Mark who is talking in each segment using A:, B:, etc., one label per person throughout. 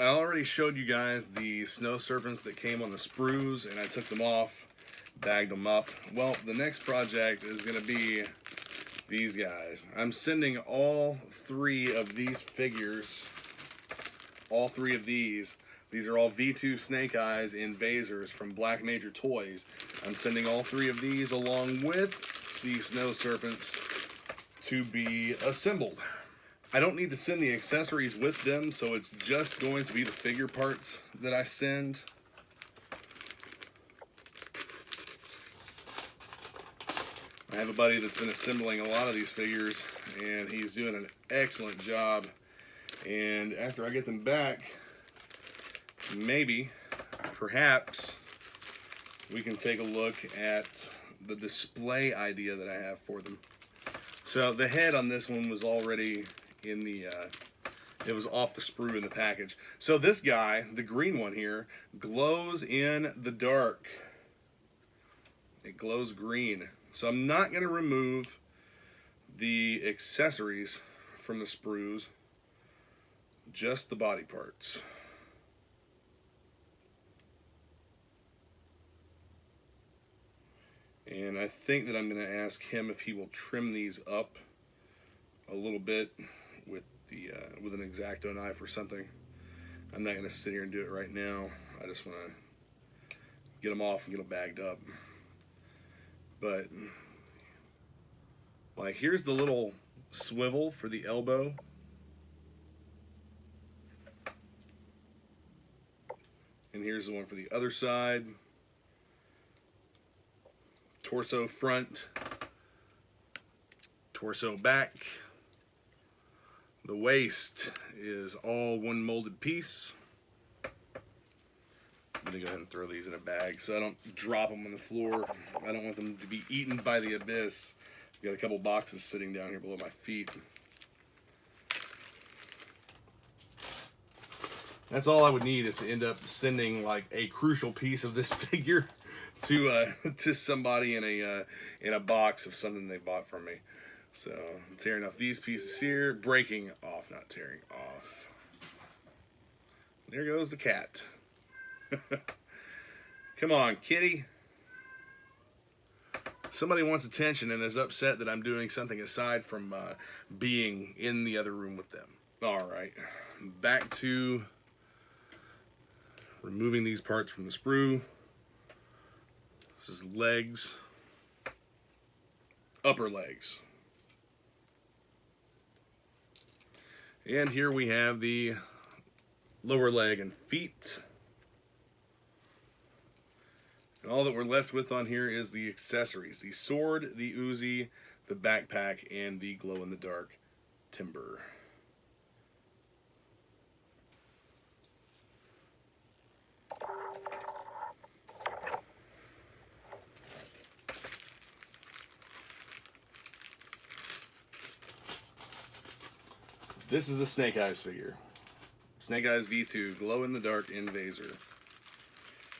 A: I already showed you guys the snow serpents that came on the sprues, and I took them off, bagged them up. Well, the next project is going to be these guys. I'm sending all three of these figures, all three of these are all V2 Snake Eyes Invasors from Black Major Toys. I'm sending all three of these along with the snow serpents to be assembled. I don't need to send the accessories with them, so it's just going to be the figure parts that I send. I have a buddy that's been assembling a lot of these figures, and he's doing an excellent job. And after I get them back, maybe, perhaps, we can take a look at the display idea that I have for them. So the head on this one was already in the, it was off the sprue in the package. So this guy, the green one here, glows in the dark. It glows green. So I'm not going to remove the accessories from the sprues, just the body parts. And I think that I'm going to ask him if he will trim these up a little bit with the with an X-Acto knife or something. I'm not going to sit here and do it right now. I just want to get them off and get them bagged up. But like, here's the little swivel for the elbow. And here's the one for the other side. Torso front, torso back. The waist is all one molded piece. I'm gonna go ahead and throw these in a bag so I don't drop them on the floor. I don't want them to be eaten by the abyss. I've got a couple boxes sitting down here below my feet. That's all I would need, is to end up sending like a crucial piece of this figure to somebody in a box of something they bought from me. So I'm tearing off these pieces here, breaking off, not tearing off. There goes the cat. Come on, kitty. Somebody wants attention and is upset that I'm doing something aside from being in the other room with them. All right, back to removing these parts from the sprue. This is legs, upper legs. And here we have the lower leg and feet. And all that we're left with on here is the accessories: the sword, the Uzi, the backpack, and the glow-in-the-dark timber. This is a Snake Eyes figure. Snake Eyes V2 glow-in-the-dark Invasor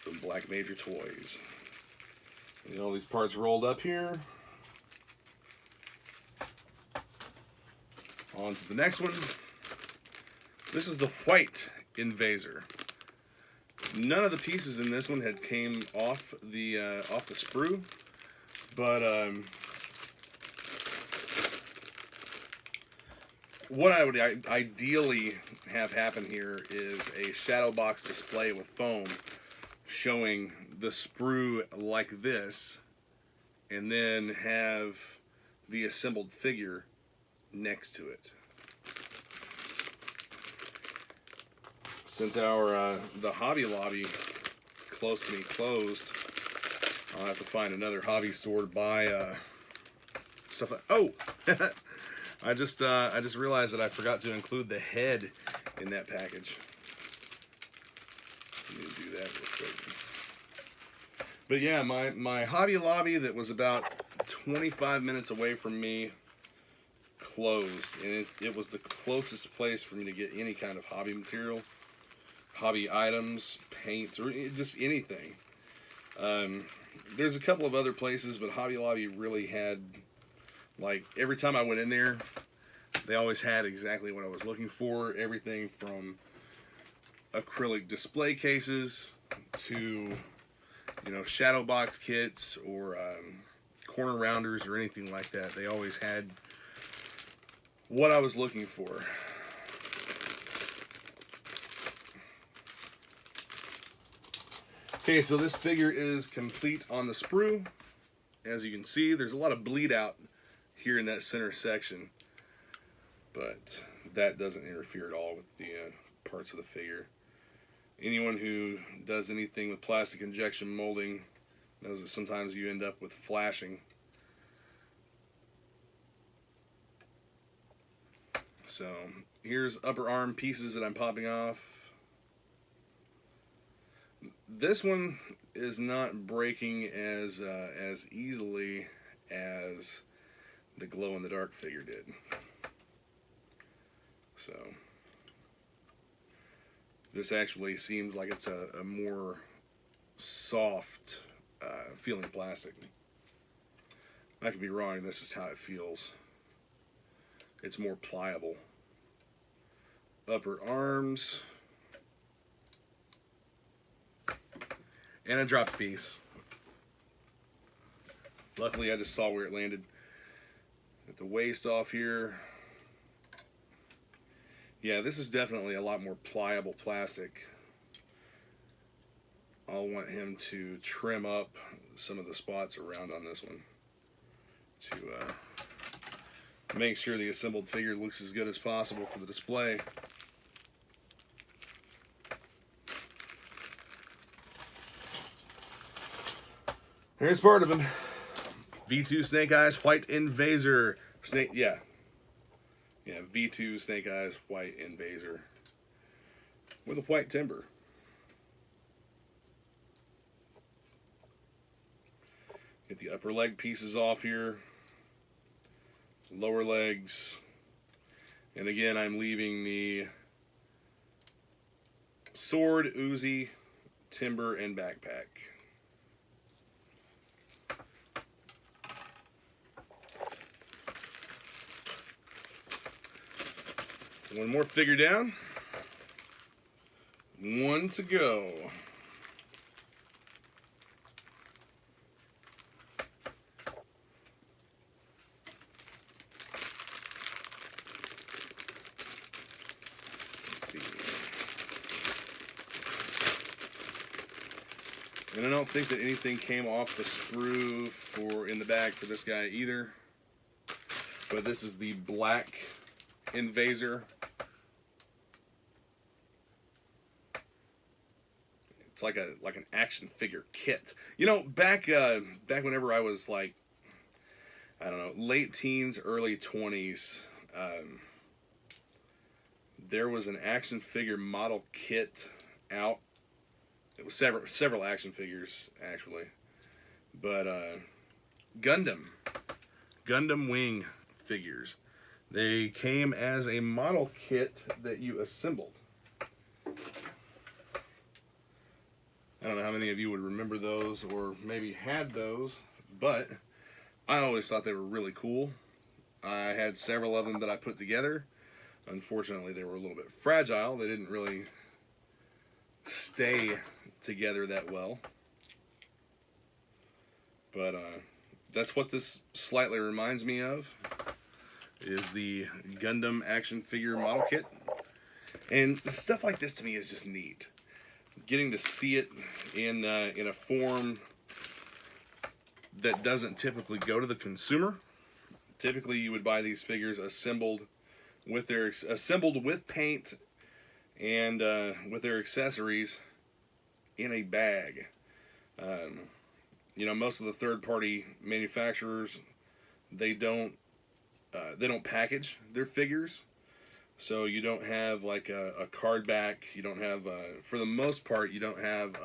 A: from Black Major Toys. And all these parts rolled up here. On to the next one. This is the white Invasor. None of the pieces in this one had came off the sprue, but what I would ideally have happen here is a shadow box display with foam showing the sprue like this, and then have the assembled figure next to it. Since the Hobby Lobby close to me closed, I'll have to find another hobby store to buy stuff like, oh! I just realized that I forgot to include the head in that package. Let me do that real quick. But yeah, my Hobby Lobby that was about 25 minutes away from me closed, and it was the closest place for me to get any kind of hobby material, hobby items, paints, or just anything. There's a couple of other places, but Hobby Lobby really had, like, every time I went in there, they always had exactly what I was looking for. Everything from acrylic display cases to, you know, shadow box kits or corner rounders or anything like that. They always had what I was looking for. Okay, so this figure is complete on the sprue. As you can see, there's a lot of bleed out here in that center section, but that doesn't interfere at all with the parts of the figure. Anyone who does anything with plastic injection molding knows that sometimes you end up with flashing. So here's upper arm pieces that I'm popping off. This one is not breaking as easily as the glow-in-the-dark figure did. So this actually seems like it's a more soft feeling plastic. I could be wrong. This is how it feels. It's more pliable. Upper arms. And a drop piece. Luckily, I just saw where it landed. At the waist off here. Yeah, this is definitely a lot more pliable plastic. I'll want him to trim up some of the spots around on this one to make sure the assembled figure looks as good as possible for the display. Here's part of him. V2 Snake Eyes White Invasor. V2 Snake Eyes White Invasor with a white timber. Get the upper leg pieces off here, lower legs, and again I'm leaving the sword, Uzi, timber, and backpack. One more figure down. One to go. Let's see. And I don't think that anything came off the sprue in the bag for this guy either. But this is the black Invasor. It's like an action figure kit. You know, back whenever I was like, I don't know, late teens, early 20s, there was an action figure model kit out. It was several action figures actually, but Gundam wing figures. They came as a model kit that you assembled. I don't know how many of you would remember those or maybe had those, but I always thought they were really cool. I had several of them that I put together. Unfortunately, they were a little bit fragile. They didn't really stay together that well. But that's what this slightly reminds me of, is the Gundam action figure model kit. And stuff like this to me is just neat. Getting to see it in a form that doesn't typically go to the consumer. Typically, you would buy these figures assembled with paint and with their accessories in a bag. You know, most of the third-party manufacturers, they don't package their figures. So you don't have like a card back. You don't have, for the most part, you don't have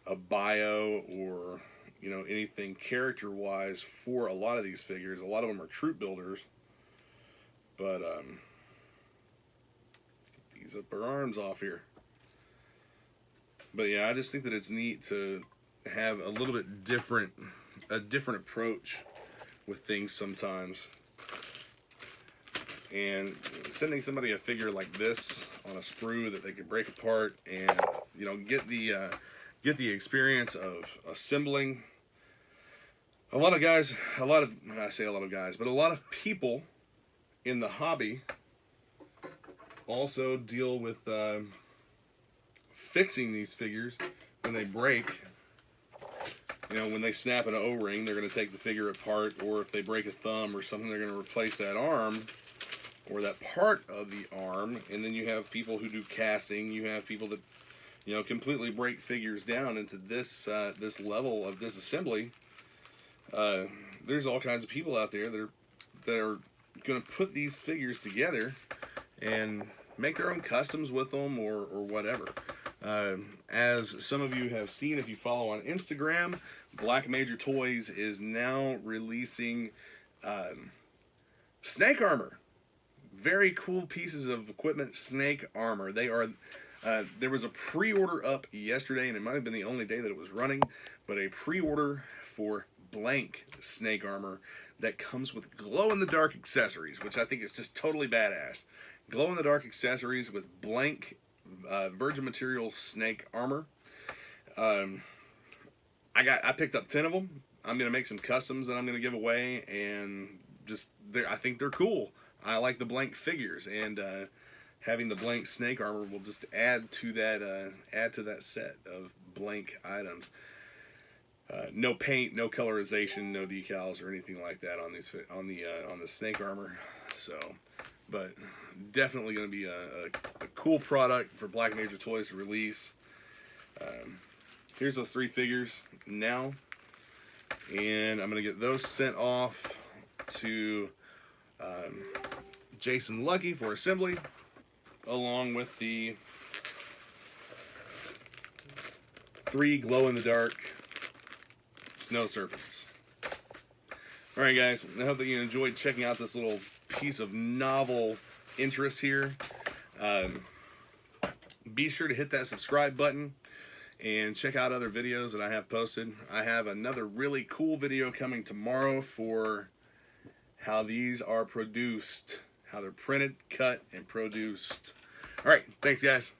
A: a bio or, you know, anything character-wise for a lot of these figures. A lot of them are troop builders. But get these upper arms off here. But yeah, I just think that it's neat to have a little bit different approach with things sometimes. And sending somebody a figure like this on a sprue that they can break apart and, you know, get the experience of assembling. A lot of guys, I say a lot of guys, but a lot of people in the hobby also deal with fixing these figures when they break. You know, when they snap an O-ring, they're going to take the figure apart, or if they break a thumb or something, they're going to replace that arm or that part of the arm. And then you have people who do casting. You have people that, you know, completely break figures down into this this level of disassembly. There's all kinds of people out there that are going to put these figures together and make their own customs with them or whatever. As some of you have seen, if you follow on Instagram, Black Major Toys is now releasing snake armor. Very cool pieces of equipment, snake armor. They are. There was a pre-order up yesterday, and it might have been the only day that it was running, but a pre-order for blank snake armor that comes with glow-in-the-dark accessories, which I think is just totally badass. Glow-in-the-dark accessories with blank virgin material snake armor. I picked up 10 of them. I'm gonna make some customs that I'm gonna give away, and just I think they're cool. I like the blank figures, and having the blank snake armor will just add to that set of blank items. No paint, no colorization, no decals or anything like that on these on the snake armor. So, but definitely going to be a cool product for Black Major Toys to release. Here's those 3 figures now, and I'm going to get those sent off to Jason Lucky for assembly, along with the 3 glow-in-the-dark snow serpents. Alright guys, I hope that you enjoyed checking out this little piece of novel interest here. Be sure to hit that subscribe button and check out other videos that I have posted. I have another really cool video coming tomorrow for how these are produced, how they're printed, cut, and produced. Alright, thanks guys.